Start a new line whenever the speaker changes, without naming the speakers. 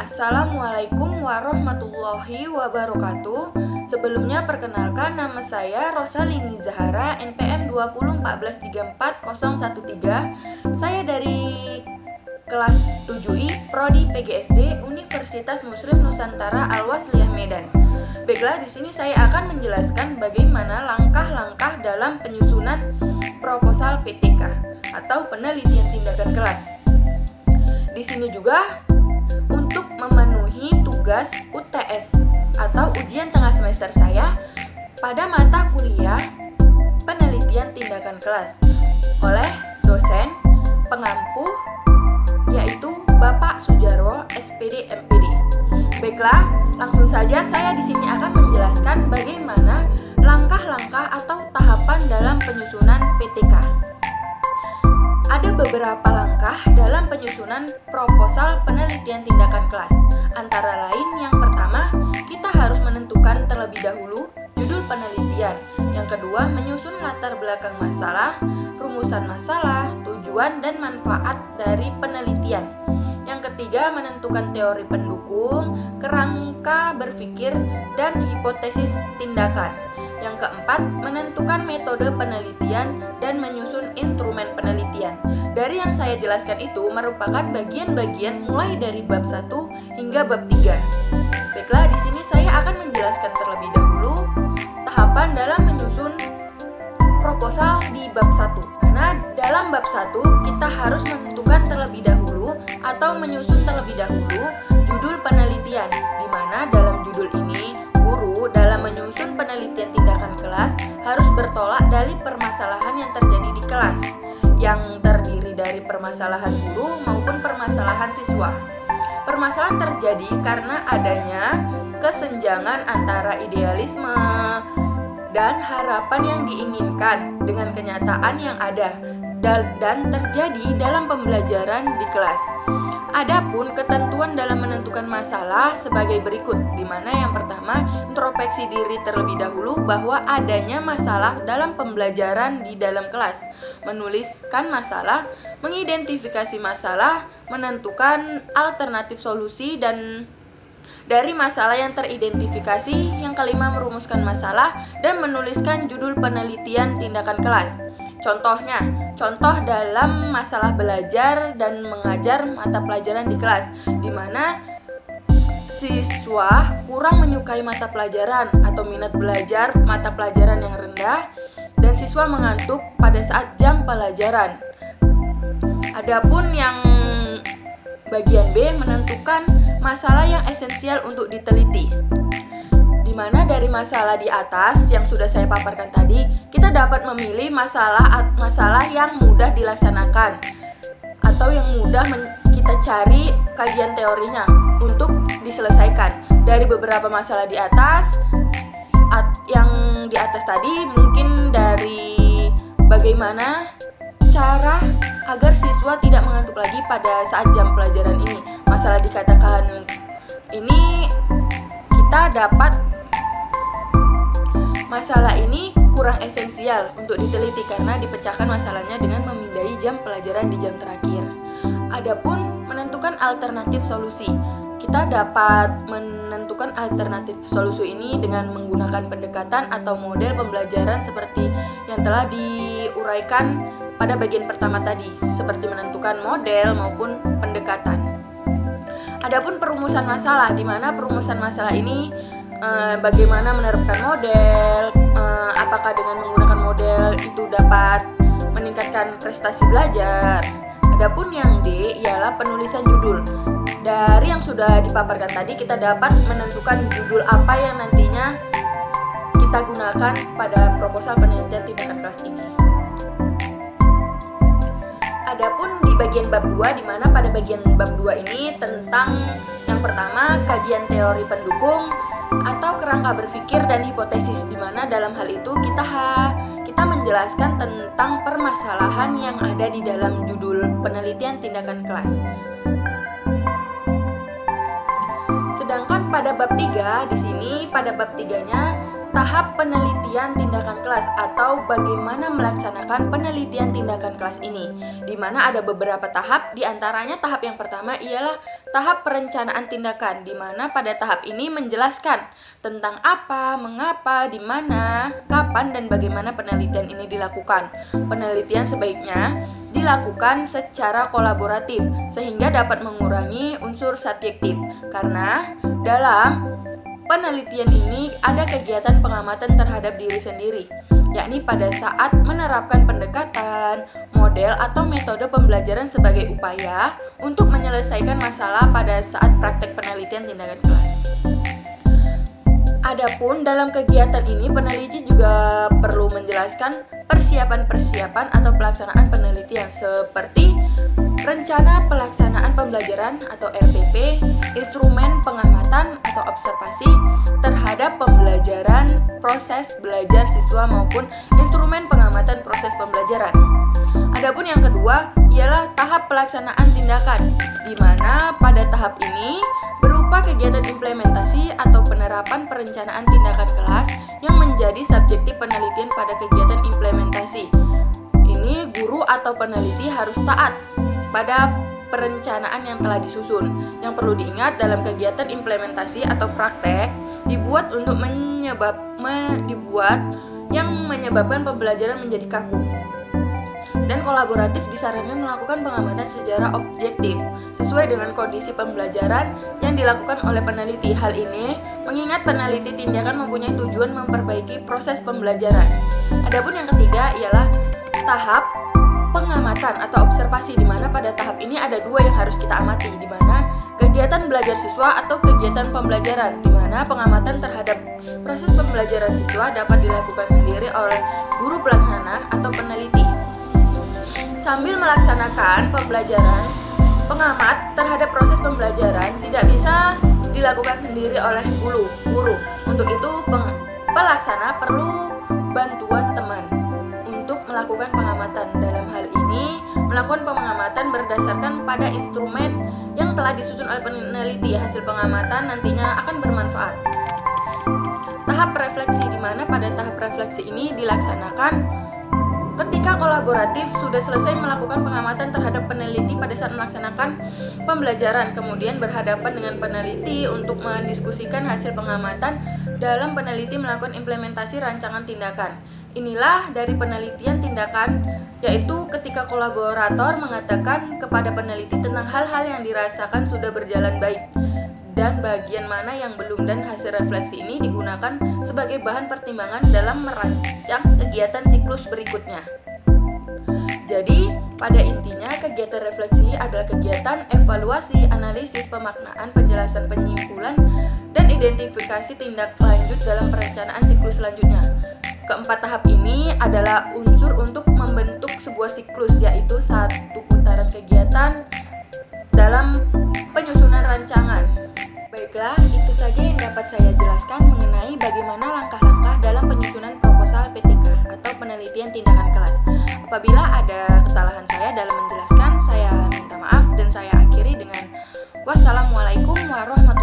Assalamualaikum warahmatullahi wabarakatuh. Sebelumnya perkenalkan, nama saya Rosalini Zahara, NPM 204344113. Saya dari kelas 7I Prodi PGSD Universitas Muslim Nusantara Al-Wasliyah Medan. Baiklah, di sini saya akan menjelaskan bagaimana langkah-langkah dalam penyusunan proposal PTK atau penelitian tindakan kelas. Di sini juga untuk memenuhi tugas UTS atau ujian tengah semester saya pada mata kuliah penelitian tindakan kelas oleh dosen pengampu yaitu Bapak Sujarwo SPD MPD. Baiklah, langsung saja saya di sini akan menjelaskan bagaimana langkah-langkah atau tahapan dalam penyusunan PTK. Ada beberapa langkah dalam penyusunan proposal penelitian tindakan kelas. Antara lain, yang pertama, kita harus menentukan terlebih dahulu judul penelitian. Yang kedua, menyusun latar belakang masalah, rumusan masalah, tujuan dan manfaat dari penelitian. Yang ketiga, menentukan teori pendukung, kerangka berpikir, dan hipotesis tindakan. Yang keempat, menentukan metode penelitian dan menyusun instrumen penelitian. Dari yang saya jelaskan itu merupakan bagian-bagian mulai dari bab 1 hingga bab 3. Baiklah, di sini saya akan menjelaskan terlebih dahulu tahapan dalam menyusun proposal di bab 1. Karena dalam bab 1 kita harus menentukan terlebih dahulu atau menyusun terlebih dahulu judul penelitian, di mana dalam judul ini guru dalam menyusun penelitian tindakan kelas harus bertolak dari permasalahan yang terjadi di kelas, yang terdiri dari permasalahan guru maupun permasalahan siswa. Permasalahan terjadi karena adanya kesenjangan antara idealisme dan harapan yang diinginkan dengan kenyataan yang ada dan terjadi dalam pembelajaran di kelas. Adapun ketentuan dalam menentukan masalah sebagai berikut, di mana yang pertama, introspeksi diri terlebih dahulu bahwa adanya masalah dalam pembelajaran di dalam kelas, menuliskan masalah, mengidentifikasi masalah, menentukan alternatif solusi dan dari masalah yang teridentifikasi. Yang kelima, merumuskan masalah dan menuliskan judul penelitian tindakan kelas. Contoh dalam masalah belajar dan mengajar mata pelajaran di kelas, di mana siswa kurang menyukai mata pelajaran atau minat belajar mata pelajaran yang rendah, dan siswa mengantuk pada saat jam pelajaran. Adapun yang bagian B, menentukan masalah yang esensial untuk diteliti, di mana dari masalah di atas yang sudah saya paparkan tadi, kita dapat memilih masalah yang mudah dilaksanakan atau yang mudah kita cari kajian teorinya untuk diselesaikan. Dari beberapa masalah di atas, yang di atas tadi mungkin dari bagaimana cara agar siswa tidak mengantuk lagi pada saat jam pelajaran ini. Masalah dikatakan ini kita dapat masalah ini kurang esensial untuk diteliti karena dipecahkan masalahnya dengan memindai jam pelajaran di jam terakhir. Adapun menentukan alternatif solusi, kita dapat menentukan alternatif solusi ini dengan menggunakan pendekatan atau model pembelajaran seperti yang telah diuraikan pada bagian pertama tadi, seperti menentukan model maupun pendekatan. Adapun perumusan masalah, di mana perumusan masalah ini bagaimana menerapkan model, apakah dengan menggunakan model itu dapat meningkatkan prestasi belajar. Adapun yang D ialah penulisan judul. Dari yang sudah dipaparkan tadi, kita dapat menentukan judul apa yang nantinya kita gunakan pada proposal penelitian tindakan kelas ini. Adapun di bagian bab 2, di mana pada bagian bab 2 ini tentang yang pertama, kajian teori pendukung atau kerangka berpikir dan hipotesis, di mana dalam hal itu kita menjelaskan tentang permasalahan yang ada di dalam judul penelitian tindakan kelas. Sedangkan pada bab 3 di sini, pada bab 3-nya tahap penelitian tindakan kelas atau bagaimana melaksanakan penelitian tindakan kelas ini, di mana ada beberapa tahap. Di antaranya tahap yang pertama ialah tahap perencanaan tindakan, di mana pada tahap ini menjelaskan tentang apa, mengapa, di mana, kapan, dan bagaimana penelitian ini dilakukan. Penelitian sebaiknya dilakukan secara kolaboratif sehingga dapat mengurangi unsur subjektif, karena dalam penelitian ini ada kegiatan pengamatan terhadap diri sendiri, yakni pada saat menerapkan pendekatan, model, atau metode pembelajaran sebagai upaya untuk menyelesaikan masalah pada saat praktek penelitian tindakan kelas. Adapun dalam kegiatan ini peneliti juga perlu menjelaskan persiapan-persiapan atau pelaksanaan penelitian seperti rencana pelaksanaan pembelajaran atau RPP, instrumen pengamatan atau observasi terhadap pembelajaran, proses belajar siswa maupun instrumen pengamatan proses pembelajaran. Adapun yang kedua ialah tahap pelaksanaan tindakan, di mana pada tahap ini berupa kegiatan implementasi atau penerapan perencanaan tindakan kelas yang menjadi subjektif penelitian pada kegiatan implementasi. Ini guru atau peneliti harus taat pada perencanaan yang telah disusun. Yang perlu diingat dalam kegiatan implementasi atau praktek dibuat yang menyebabkan pembelajaran menjadi kaku. Dan kolaboratif disarankan melakukan pengamatan secara objektif sesuai dengan kondisi pembelajaran yang dilakukan oleh peneliti. Hal ini mengingat peneliti tindakan mempunyai tujuan memperbaiki proses pembelajaran. Adapun yang ketiga ialah tahap pengamatan atau observasi, di mana pada tahap ini ada dua yang harus kita amati, di mana kegiatan belajar siswa atau kegiatan pembelajaran, di mana pengamatan terhadap proses pembelajaran siswa dapat dilakukan sendiri oleh guru pelaksana atau peneliti. Sambil melaksanakan pembelajaran, pengamat terhadap proses pembelajaran tidak bisa dilakukan sendiri oleh guru. Untuk itu, pelaksana perlu bantuan teman untuk melakukan pengamatan. Dalam hal ini, melakukan pengamatan berdasarkan pada instrumen yang telah disusun oleh peneliti. Hasil pengamatan nantinya akan bermanfaat. Tahap refleksi, di mana pada tahap refleksi ini dilaksanakan ketika kolaboratif sudah selesai melakukan pengamatan terhadap peneliti pada saat melaksanakan pembelajaran, kemudian berhadapan dengan peneliti untuk mendiskusikan hasil pengamatan dalam peneliti melakukan implementasi rancangan tindakan. Inilah dari penelitian tindakan, yaitu ketika kolaborator mengatakan kepada peneliti tentang hal-hal yang dirasakan sudah berjalan baik dan bagian mana yang belum, dan hasil refleksi ini digunakan sebagai bahan pertimbangan dalam merancang kegiatan siklus berikutnya. Jadi, pada intinya kegiatan refleksi adalah kegiatan evaluasi, analisis, pemaknaan, penjelasan, penyimpulan, dan identifikasi tindak lanjut dalam perencanaan siklus selanjutnya. Keempat tahap ini adalah unsur untuk membentuk sebuah siklus, yaitu satu putaran kegiatan dalam penyusunan rancangan. Baiklah, itu saja yang dapat saya jelaskan mengenai bagaimana langkah-langkah dalam penyusunan proposal PTK atau penelitian tindakan kelas. Apabila ada kesalahan saya dalam menjelaskan, saya minta maaf dan saya akhiri dengan wassalamualaikum warahmatullahi wabarakatuh.